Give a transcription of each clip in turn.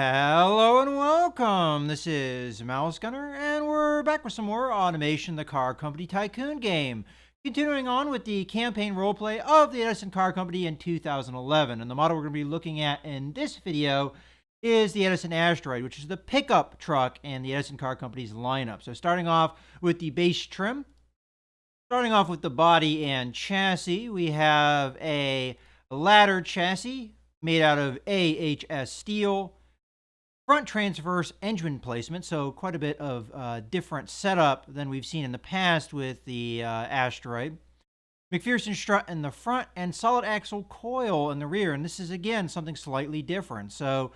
Hello and welcome. This is Mouse Gunner, and we're back with some more Automation the Car Company Tycoon game. Continuing on with the campaign roleplay of the Edison Car Company in 2011. And the model we're going to be looking at in this video is the Edison Asteroid, which is the pickup truck in the Edison Car Company's lineup. So starting off with the base trim, starting off with the body and chassis, we have a ladder chassis made out of AHS steel. Front transverse engine placement, so quite a bit of different setup than we've seen in the past with the Asteroid. McPherson strut in the front and solid axle coil in the rear, and this is again something slightly different. So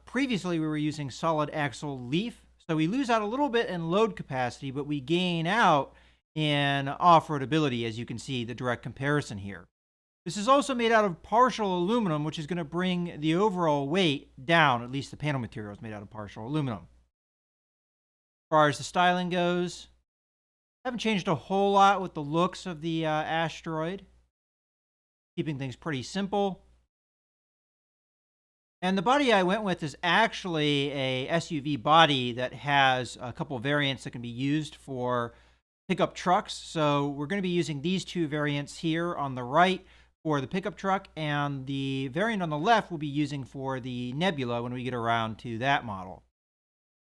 previously we were using solid axle leaf, so we lose out a little bit in load capacity, but we gain out in off-road ability, as you can see the direct comparison here. This is also made out of partial aluminum, which is going to bring the overall weight down. At least the panel material is made out of partial aluminum. As far as the styling goes, haven't changed a whole lot with the looks of the Asteroid. Keeping things pretty simple. And the body I went with is actually a SUV body that has a couple variants that can be used for pickup trucks. So we're going to be using these two variants here on the right for the pickup truck, and the variant on the left we'll be using for the Nebula when we get around to that model.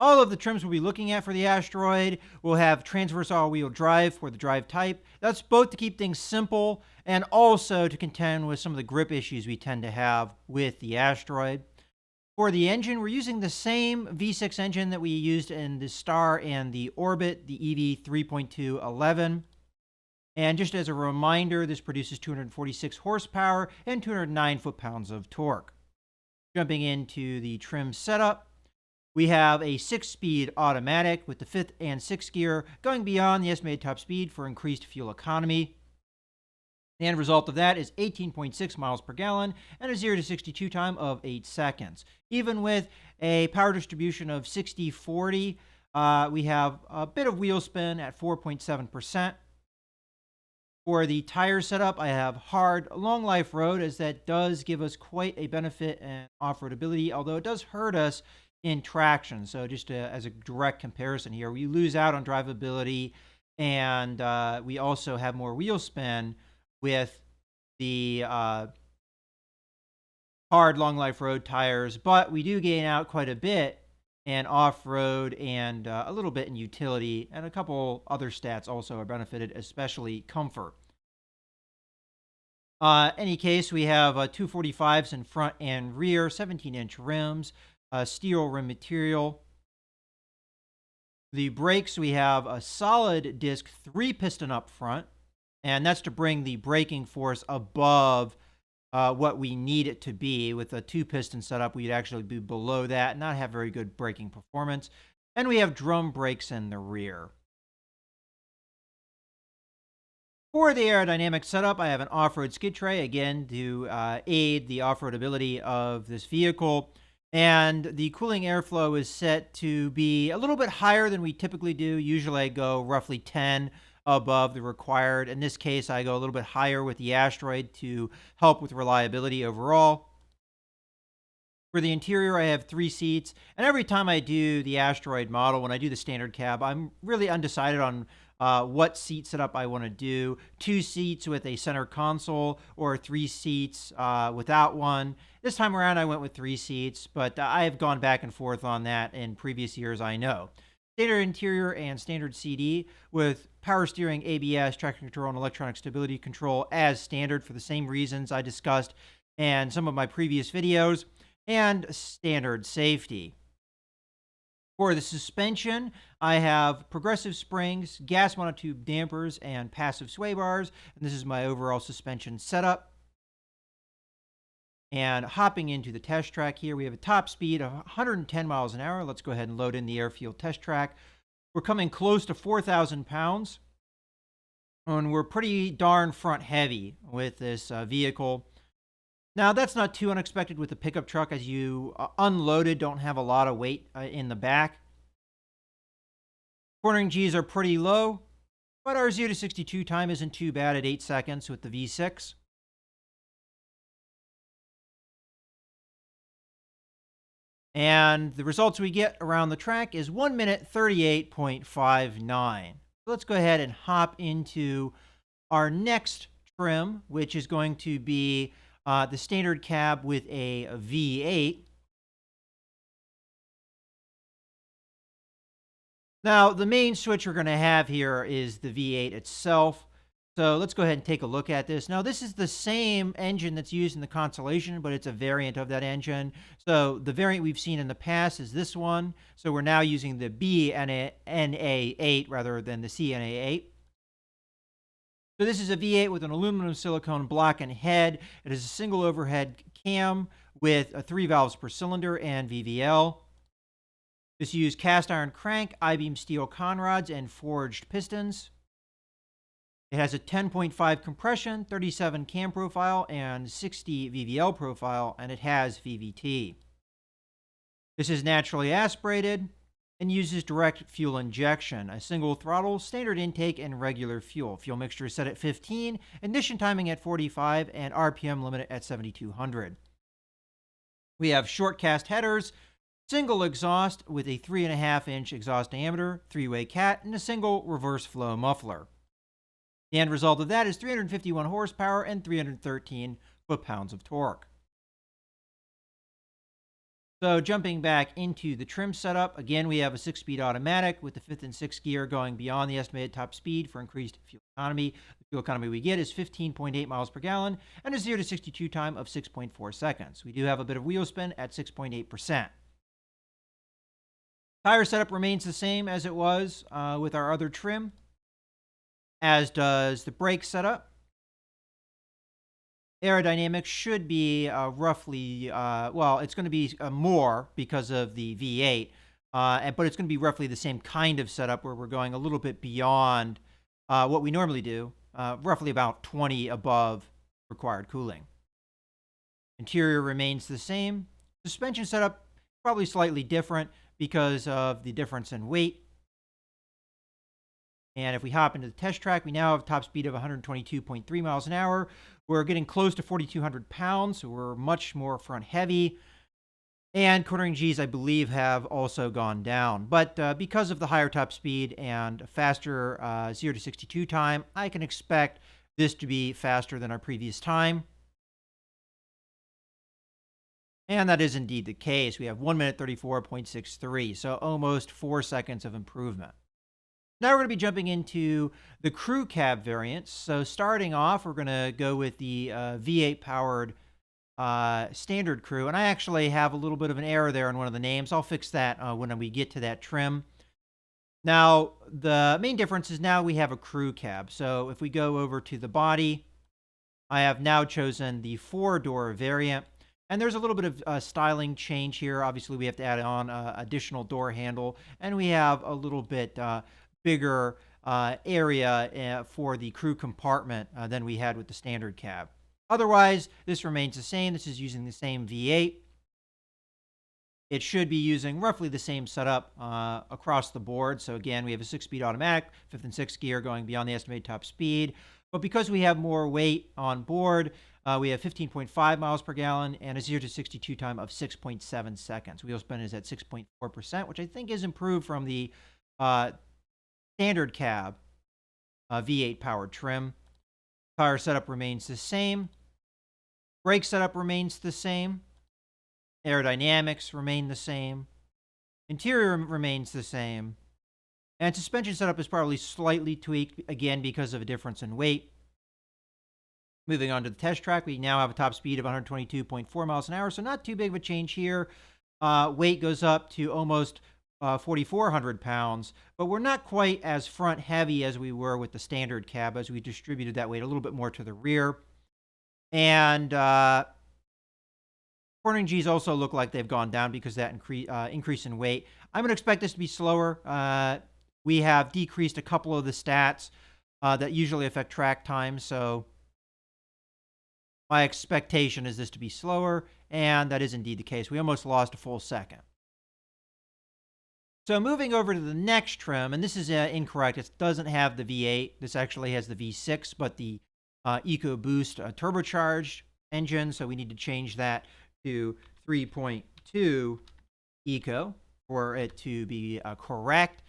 All of the trims we'll be looking at for the Asteroid will have transverse all-wheel drive for the drive type. That's both to keep things simple and also to contend with some of the grip issues we tend to have with the Asteroid. For the engine, we're using the same V6 engine that we used in the Star and the Orbit, the EV 3.211. And just as a reminder, this produces 246 horsepower and 209 foot-pounds of torque. Jumping into the trim setup, we have a 6-speed automatic with the 5th and 6th gear going beyond the estimated top speed for increased fuel economy. The end result of that is 18.6 miles per gallon and a 0 to 62 time of 8 seconds. Even with a power distribution of 60-40, we have a bit of wheel spin at 4.7%. For the tire setup, I have hard, long life road, as that does give us quite a benefit in off-road ability, although it does hurt us in traction. So just as a direct comparison here, we lose out on drivability, and we also have more wheel spin with the hard, long life road tires, but we do gain out quite a bit and off-road and a little bit in utility, and a couple other stats also are benefited, especially comfort. Any case, we have 245s in front and rear, 17-inch rims, steel rim material. The brakes, we have a solid disc 3-piston up front, and that's to bring the braking force above what we need it to be. With a 2-piston setup, we'd actually be below that and not have very good braking performance. And we have drum brakes in the rear. For the aerodynamic setup, I have an off-road skid tray, again, to aid the off-road ability of this vehicle. And the cooling airflow is set to be a little bit higher than we typically do. Usually I go roughly 10 above the required. In this case, I go a little bit higher with the Asteroid to help with reliability overall. For the interior, I have 3 seats, and every time I do the Asteroid model, when I do the standard cab, I'm really undecided on what seat setup I want to do. 2 seats with a center console, or 3 seats without one. This time around, I went with 3 seats, but I have gone back and forth on that in previous years, I know. Standard interior and standard CD with power steering, ABS, traction control, and electronic stability control as standard for the same reasons I discussed in some of my previous videos, and standard safety. For the suspension, I have progressive springs, gas monotube dampers, and passive sway bars, and this is my overall suspension setup. And hopping into the test track here, we have a top speed of 110 miles an hour. Let's go ahead and load in the airfield test track. We're coming close to 4,000 pounds, and we're pretty darn front heavy with this vehicle. Now, that's not too unexpected with the pickup truck, as you unloaded don't have a lot of weight in the back. Cornering Gs are pretty low, but our 0 to 62 time isn't too bad at 8 seconds with the V6. And the results we get around the track is 1 minute 38.59. So let's go ahead and hop into our next trim, which is going to be the standard cab with a V8. Now, the main switch we're going to have here is the V8 itself. So let's go ahead and take a look at this. Now, this is the same engine that's used in the Constellation, but it's a variant of that engine. So the variant we've seen in the past is this one. So we're now using the BNA8 rather than the CNA8. So this is a V8 with an aluminum silicone block and head. It is a single overhead cam with 3 valves per cylinder and VVL. This used cast iron crank, I-beam steel conrods, and forged pistons. It has a 10.5 compression, 37 cam profile, and 60 VVL profile, and it has VVT. This is naturally aspirated and uses direct fuel injection, a single throttle, standard intake, and regular fuel. Fuel mixture is set at 15, ignition timing at 45, and RPM limit at 7,200. We have short cast headers, single exhaust with a 3.5-inch exhaust diameter, 3-way cat, and a single reverse flow muffler. The end result of that is 351 horsepower and 313 foot-pounds of torque. So jumping back into the trim setup, again, we have a 6-speed automatic with the 5th and 6th gear going beyond the estimated top speed for increased fuel economy. The fuel economy we get is 15.8 miles per gallon and a 0 to 62 time of 6.4 seconds. We do have a bit of wheel spin at 6.8%. Tire setup remains the same as it was with our other trim, as does the brake setup. Aerodynamics should be roughly, well, it's going to be more because of the V8, but it's going to be roughly the same kind of setup where we're going a little bit beyond what we normally do, roughly about 20 above required cooling. Interior remains the same. Suspension setup probably slightly different because of the difference in weight. And if we hop into the test track, we now have a top speed of 122.3 miles an hour. We're getting close to 4,200 pounds, so we're much more front heavy. And quartering Gs, I believe, have also gone down. But because of the higher top speed and faster 0 to 62 time, I can expect this to be faster than our previous time. And that is indeed the case. We have 1 minute 34.63, so almost 4 seconds of improvement. Now we're going to be jumping into the crew cab variants. So starting off, we're going to go with the V8 powered standard crew. And I actually have a little bit of an error there in one of the names. I'll fix that when we get to that trim. Now, the main difference is now we have a crew cab. So if we go over to the body, I have now chosen the 4-door variant. And there's a little bit of styling change here. Obviously, we have to add on additional door handle. And we have a little bit bigger area for the crew compartment than we had with the standard cab. Otherwise, this remains the same. This is using the same V8. It should be using roughly the same setup across the board. So again, we have a 6-speed automatic, 5th and 6th gear going beyond the estimated top speed. But because we have more weight on board, we have 15.5 miles per gallon and a 0 to 62 time of 6.7 seconds. Wheel spin is at 6.4%, which I think is improved from the standard cab V8 powered trim. Tire setup remains the same. Brake setup remains the same. Aerodynamics remain the same. Interior remains the same. And suspension setup is probably slightly tweaked, again, because of a difference in weight. Moving on to the test track, we now have a top speed of 122.4 miles an hour, so not too big of a change here. Weight goes up to almost 4,400 pounds, but we're not quite as front heavy as we were with the standard cab, as we distributed that weight a little bit more to the rear. And quartering Gs also look like they've gone down because of that increase in weight. I'm going to expect this to be slower. We have decreased a couple of the stats that usually affect track time, so my expectation is this to be slower, and that is indeed the case. We almost lost a full second. So moving over to the next trim, and this is incorrect. It doesn't have the V8. This actually has the V6, but the EcoBoost turbocharged engine, so we need to change that to 3.2 eco for it to be correct.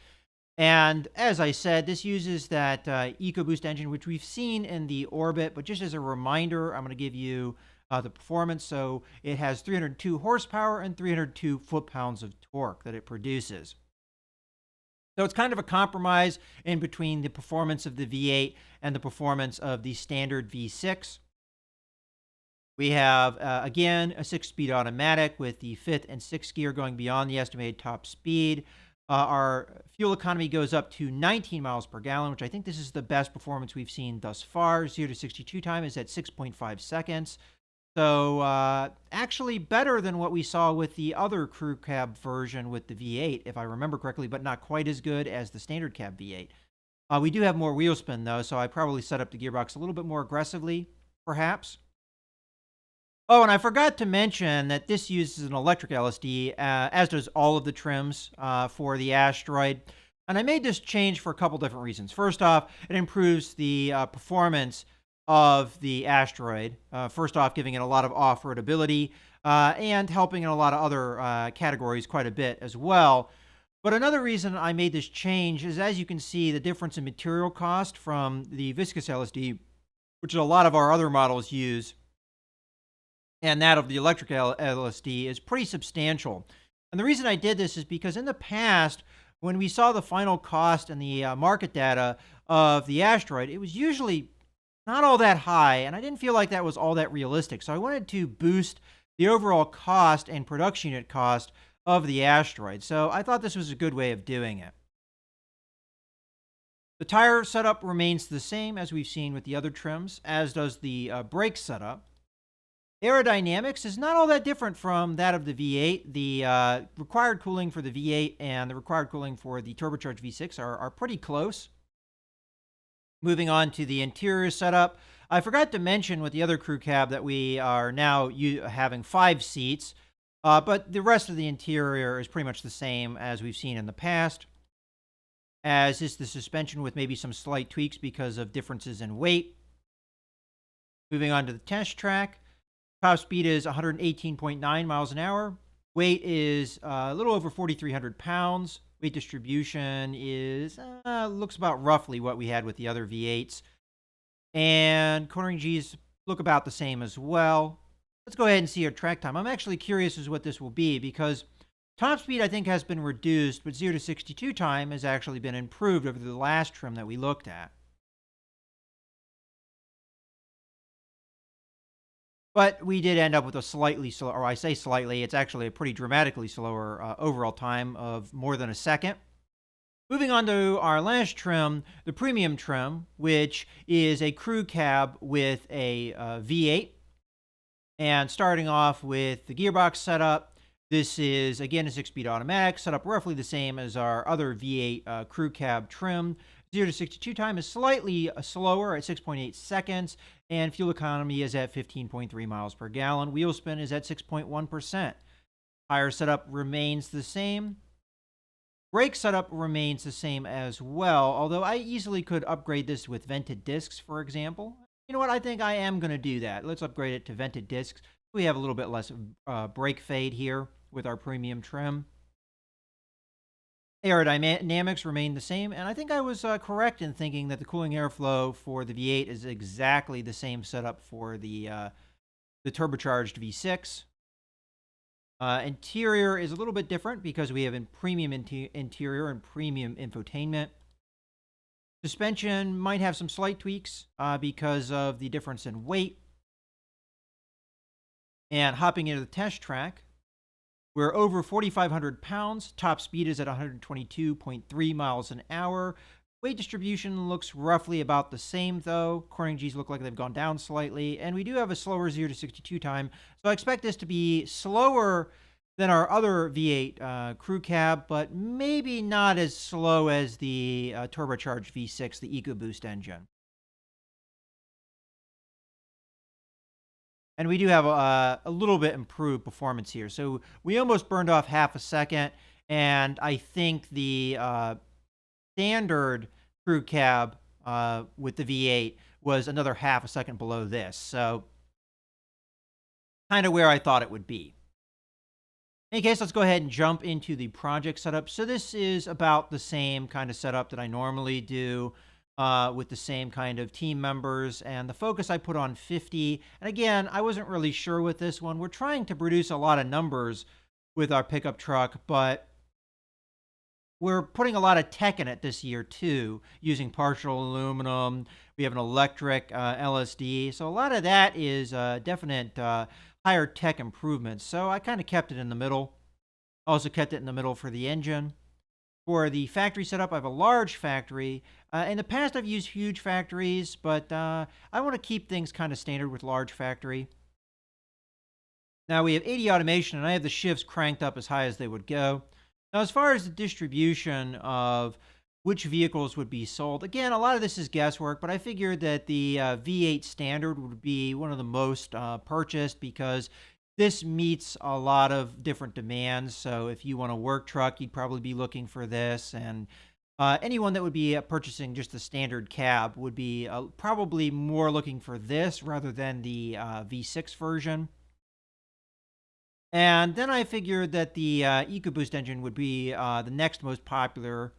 And as I said, this uses that EcoBoost engine, which we've seen in the Orbit. But just as a reminder, I'm going to give you the performance. So it has 302 horsepower and 302 foot-pounds of torque that it produces. So it's kind of a compromise in between the performance of the V8 and the performance of the standard V6. We have, again, a 6-speed automatic with the 5th and 6th gear going beyond the estimated top speed. Our fuel economy goes up to 19 miles per gallon, which I think this is the best performance we've seen thus far. 0 to 62 time is at 6.5 seconds. So actually better than what we saw with the other crew cab version with the V8, if I remember correctly, but not quite as good as the standard cab V8. We do have more wheel spin, though, so I probably set up the gearbox a little bit more aggressively, perhaps. Oh, and I forgot to mention that this uses an electric LSD, as does all of the trims for the Asteroid. And I made this change for a couple different reasons. First off, it improves the performance of the Asteroid. First off, giving it a lot of off-road ability and helping in a lot of other categories quite a bit as well. But another reason I made this change is, as you can see, the difference in material cost from the viscous LSD, which a lot of our other models use, and that of the electric LSD is pretty substantial. And the reason I did this is because in the past, when we saw the final cost and the market data of the Asteroid, it was usually not all that high, and I didn't feel like that was all that realistic. So I wanted to boost the overall cost and production unit cost of the Asteroid. So I thought this was a good way of doing it. The tire setup remains the same as we've seen with the other trims, as does the brake setup. Aerodynamics is not all that different from that of the V8. The required cooling for the V8 and the required cooling for the turbocharged V6 are pretty close. Moving on to the interior setup, I forgot to mention with the other crew cab that we are now having 5 seats, but the rest of the interior is pretty much the same as we've seen in the past, as is the suspension with maybe some slight tweaks because of differences in weight. Moving on to the test track. Top speed is 118.9 miles an hour. Weight is a little over 4,300 pounds. Weight distribution is looks about roughly what we had with the other V8s. And cornering Gs look about the same as well. Let's go ahead and see our track time. I'm actually curious as to what this will be because top speed I think has been reduced, but 0 to 62 time has actually been improved over the last trim that we looked at. But we did end up with a slightly slow, or I say slightly, it's actually a pretty dramatically slower overall time of more than a second. Moving on to our last trim, the premium trim, which is a crew cab with a V8. And starting off with the gearbox setup, this is, again, a 6-speed automatic, set up roughly the same as our other V8 crew cab trim. 0 to 62 time is slightly slower at 6.8 seconds, and fuel economy is at 15.3 miles per gallon. Wheel spin is at 6.1%. Tire setup remains the same. Brake setup remains the same as well, although I easily could upgrade this with vented discs, for example. You know what? I think I am going to do that. Let's upgrade it to vented discs. We have a little bit less brake fade here with our premium trim. Aerodynamics remain the same, and I think I was correct in thinking that the cooling airflow for the V8 is exactly the same setup for the turbocharged V6. Interior is a little bit different because we have a premium interior and premium infotainment. Suspension might have some slight tweaks because of the difference in weight. And hopping into the test track, we're over 4,500 pounds. Top speed is at 122.3 miles an hour. Weight distribution looks roughly about the same, though. Cornering Gs look like they've gone down slightly. And we do have a slower 0 to 62 time. So I expect this to be slower than our other V8 crew cab, but maybe not as slow as the turbocharged V6, the EcoBoost engine. And we do have a little bit improved performance here. So we almost burned off half a second, and I think the standard crew cab with the V8 was another half a second below this. So kind of where I thought it would be. In any case, let's go ahead and jump into the project setup. So this is about the same kind of setup that I normally do with the same kind of team members. And the focus I put on 50. And again, I wasn't really sure with this one. We're trying to produce a lot of numbers with our pickup truck, but we're putting a lot of tech in it this year too, using partial aluminum. We have an electric LSD. So a lot of that is definite higher tech improvements. So I kind of kept it in the middle. Also kept it in the middle for the engine. For the factory setup, I have a large factory. In the past, I've used huge factories, but I want to keep things kind of standard with large factory. Now we have 80 automation, and I have the shifts cranked up as high as they would go. Now, as far as the distribution of which vehicles would be sold, again, a lot of this is guesswork, but I figured that the V8 standard would be one of the most purchased because this meets a lot of different demands. So if you want a work truck, you'd probably be looking for this. And anyone that would be purchasing just the standard cab would be probably more looking for this rather than the V6 version. And then I figured that the EcoBoost engine would be the next most popular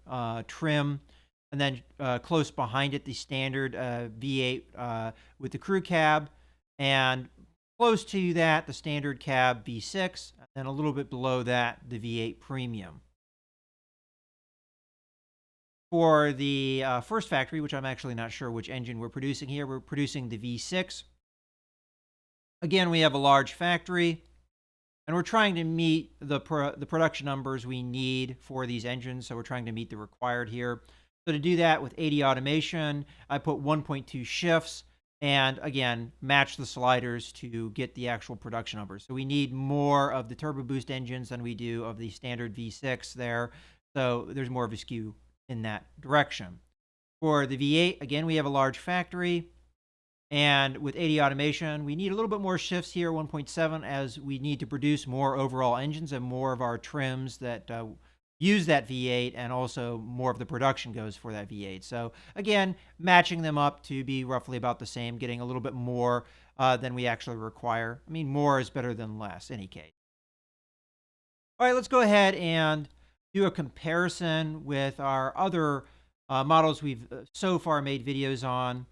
trim. And then close behind it, the standard V8 with the crew cab. And close to that, the standard cab V6. And then a little bit below that, the V8 Premium. For the first factory, which I'm actually not sure which engine we're producing here, we're producing the V6. Again, we have a large factory. And we're trying to meet the production numbers we need for these engines. So we're trying to meet the required here. So to do that with 80 automation, I put 1.2 shifts. And again, match the sliders to get the actual production numbers. So we need more of the turbo boost engines than we do of the standard V6 there. So there's more of a skew in that direction. For the V8, again, we have a large factory. And with 80 automation, we need a little bit more shifts here, 1.7, as we need to produce more overall engines and more of our trims that use that V8, and also more of the production goes for that V8. So again, matching them up to be roughly about the same, getting a little bit more than we actually require. I mean, more is better than less, in any case. All right, let's go ahead and do a comparison with our other models we've so far made videos on.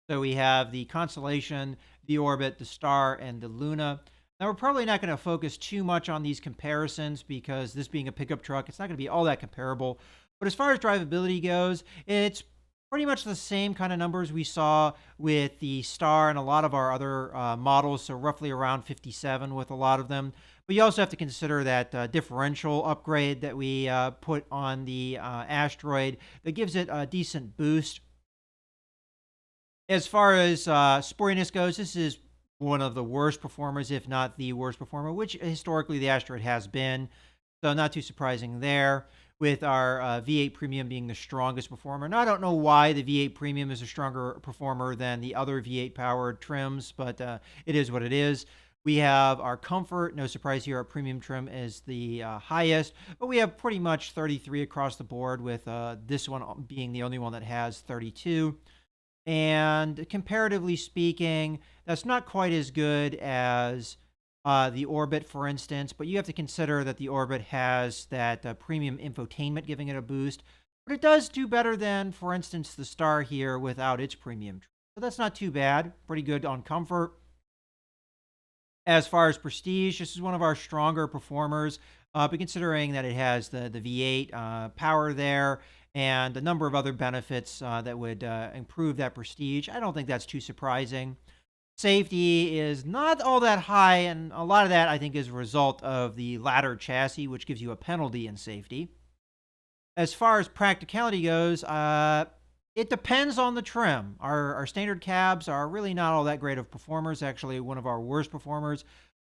So we have the Constellation, the Orbit, the Star, and the Luna. Now, we're probably not going to focus too much on these comparisons because this being a pickup truck, it's not going to be all that comparable. But as far as drivability goes, it's pretty much the same kind of numbers we saw with the Star and a lot of our other models, so roughly around 57 with a lot of them. But you also have to consider that differential upgrade that we put on the Asteroid that gives it a decent boost. As far as sportiness goes, this is one of the worst performers, if not the worst performer, which historically the Asteroid has been. So not too surprising there, with our V8 Premium being the strongest performer. Now, I don't know why the V8 Premium is a stronger performer than the other V8 powered trims, but it is what it is. We have our comfort. No surprise here, our premium trim is the highest, but we have pretty much 33 across the board, with this one being the only one that has 32. And comparatively speaking, that's not quite as good as the Orbit, for instance, but you have to consider that the Orbit has that premium infotainment giving it a boost. But it does do better than, for instance, the Star here without its premium. So that's not too bad. Pretty good on comfort. As far as prestige, this is one of our stronger performers, but considering that it has the V8 power there and a number of other benefits that would improve that prestige, I don't think that's too surprising. Safety is not all that high, and a lot of that, I think, is a result of the ladder chassis, which gives you a penalty in safety. As far as practicality goes, it depends on the trim. Our standard cabs are really not all that great of performers, actually one of our worst performers.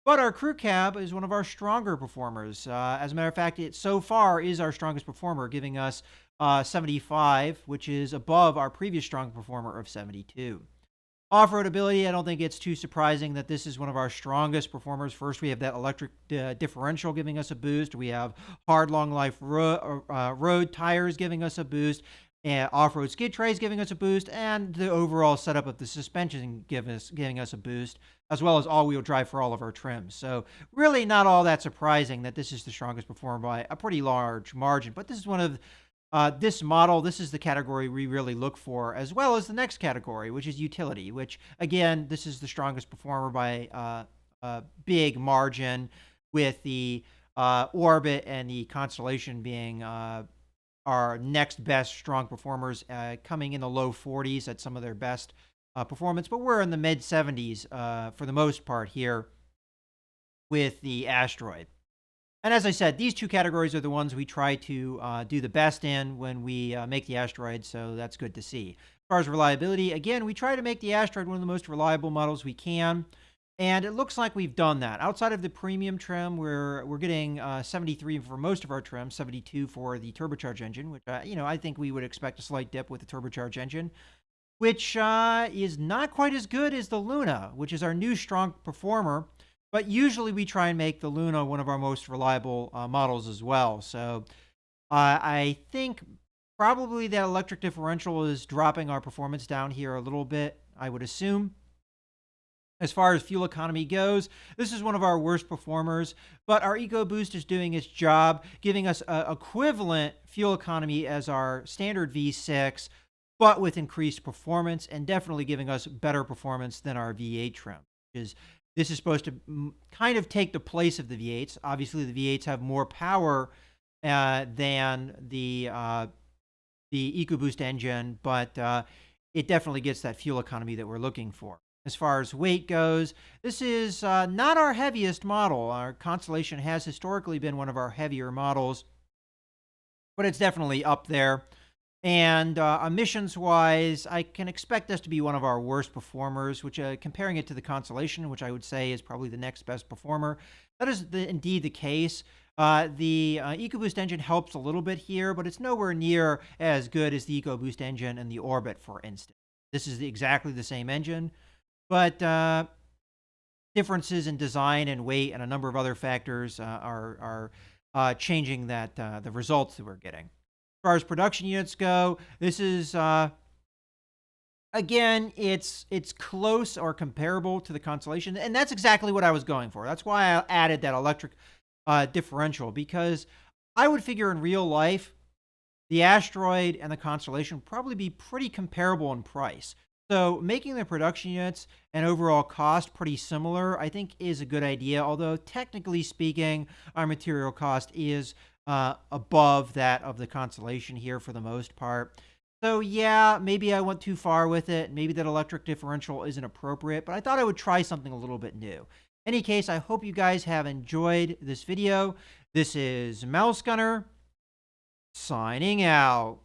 But our crew cab is one of our stronger performers. As a matter of fact, it so far is our strongest performer, giving us 75, which is above our previous strong performer of 72. Off-road ability, I don't think it's too surprising that this is one of our strongest performers. First, we have that electric differential giving us a boost. We have hard, long life road tires giving us a boost. And off-road skid trays giving us a boost, and the overall setup of the suspension giving us a boost, as well as all-wheel drive for all of our trims. So really not all that surprising that this is the strongest performer by a pretty large margin. But this is one of this model, this is the category we really look for, as well as the next category, which is utility, which, again, this is the strongest performer by a big margin, with the Orbit and the Constellation being our next best strong performers, coming in the low 40s at some of their best performance. But we're in the mid 70s for the most part here with the Asteroid. And as I said, these two categories are the ones we try to do the best in when we make the Asteroid, so that's good to see. As far as reliability, again, we try to make the Asteroid one of the most reliable models we can, and it looks like we've done that. Outside of the premium trim, we're getting 73 for most of our trim, 72 for the turbocharged engine, which I think we would expect a slight dip with the turbocharged engine, which is not quite as good as the Luna, which is our new strong performer. But usually we try and make the Luna one of our most reliable models as well. So I think probably that electric differential is dropping our performance down here a little bit, I would assume. As far as fuel economy goes, this is one of our worst performers, but our EcoBoost is doing its job, giving us equivalent fuel economy as our standard V6, but with increased performance, and definitely giving us better performance than our V8 trim, which is this is supposed to kind of take the place of the V8s. Obviously, the V8s have more power than the EcoBoost engine, but it definitely gets that fuel economy that we're looking for. As far as weight goes, this is not our heaviest model. Our Constellation has historically been one of our heavier models, but it's definitely up there. And emissions-wise, I can expect this to be one of our worst performers, which comparing it to the Constellation, which I would say is probably the next best performer, that is indeed the case. The EcoBoost engine helps a little bit here, but it's nowhere near as good as the EcoBoost engine and the Orbit, for instance. This is exactly the same engine, but differences in design and weight and a number of other factors are changing the results that we're getting. As far as production units go, this is again, it's close or comparable to the Constellation, and that's exactly what I was going for. That's why I added that electric differential, because I would figure in real life the Asteroid and the Constellation would probably be pretty comparable in price. So making the production units and overall cost pretty similar, I think, is a good idea. Although technically speaking, our material cost is above that of the Constellation here for the most part. So yeah, maybe I went too far with it. Maybe that electric differential isn't appropriate, but I thought I would try something a little bit new. In any case, I hope you guys have enjoyed this video. This is Mouse Gunner signing out.